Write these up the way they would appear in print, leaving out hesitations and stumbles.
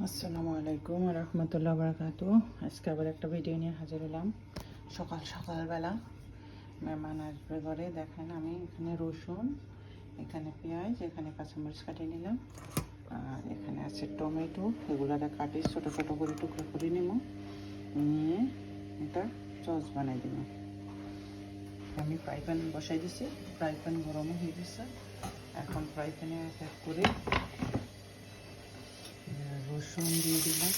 আসসালামু আলাইকুম রহমতুল্লাহ বারাকাতু। আজকে আবার একটা ভিডিও নিয়ে হাজির হলাম। সকালবেলা মেহমান আসবে ঘরে। দেখেন আমি এখানে রসুন, এখানে পেঁয়াজ, এখানে কাঁচামরিচ কাটিয়ে নিলাম, আর এখানে আছে টমেটো। এগুলো কাটি ছোটো ছোটো করে টুকরো করে নিব, নিয়ে এটা সস বানাই দিব। আমি ফ্রাই প্যান বসাই দিছি, ফ্রাই প্যান গরম হয়ে গেছে। এখন ফ্রাই প্যানে এক এক করে রসুন দিয়ে দিলাম,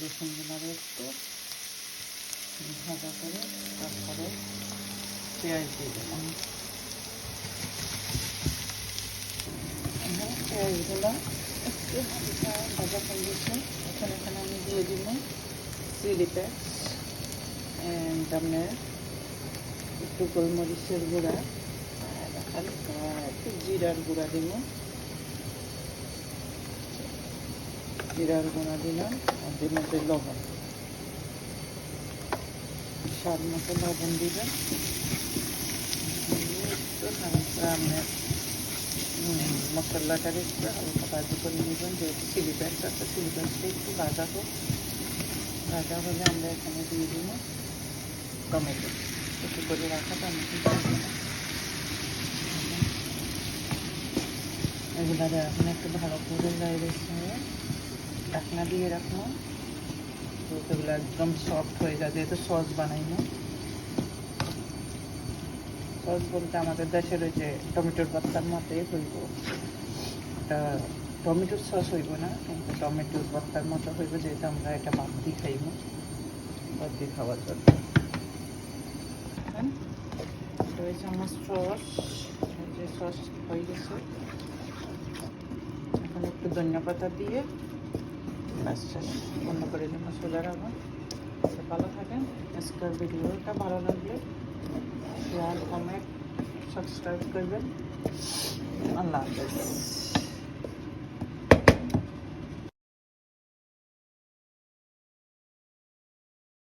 রসুনগুলো একটু ভাজা করে তারপরে পেঁয়াজ দিয়ে দিলাম। পেঁয়াজগুলো একটু ভাজা করে দিচ্ছি। এখানে আমি দিয়ে দিব চিলি পেস্ট, আপনার একটু গোলমরিচের গুঁড়া, হালকা একটু জিরার গুঁড়া দিব, জিরার গুঁড়া দিলাম, ওদের মধ্যে লবণ, স্বাদ মতো লবণ দিলাম। একটু হালকা আপনার মশলাটার একটু হালকা ভাজি করে নেবেন, যেহেতু চিলি পেস্ট আছে, চিলি পেস্টটা একটু ভাজা হোক। ভাজা হলে আমরা এখানে দিয়ে দিব টমেটো, একটু করে রাখা টমেটো দিয়ে দিলাম। এগুলো এখন একটু ভালো করে ঢাকনা দিয়ে রাখলাম, তো এগুলো একদম সফট হয়ে যায়, যেহেতু সস বানাই না। সস বলতে আমাদের দেশের ওই যে টমেটোর ভর্তার মতোই হইব, এটা টমেটোর সস হইব না, কিন্তু টমেটোর ভর্তার মতো হইব, যেহেতু আমরা এটা বাদ খাইব, বাদ খাওয়ার জন্য। 2 চামচ সস, যে সস হয়ে গেছে। এখন একটু ধনিয়া পাতা দিয়ে বন্ধ করে দিন, চলে রাখবো। ভালো থাকেন। আজকের ভিডিওটা ভালো লাগলে শেয়ার, কমেন্ট, সাবস্ক্রাইব করবেন। আল্লাহ হাফেজ।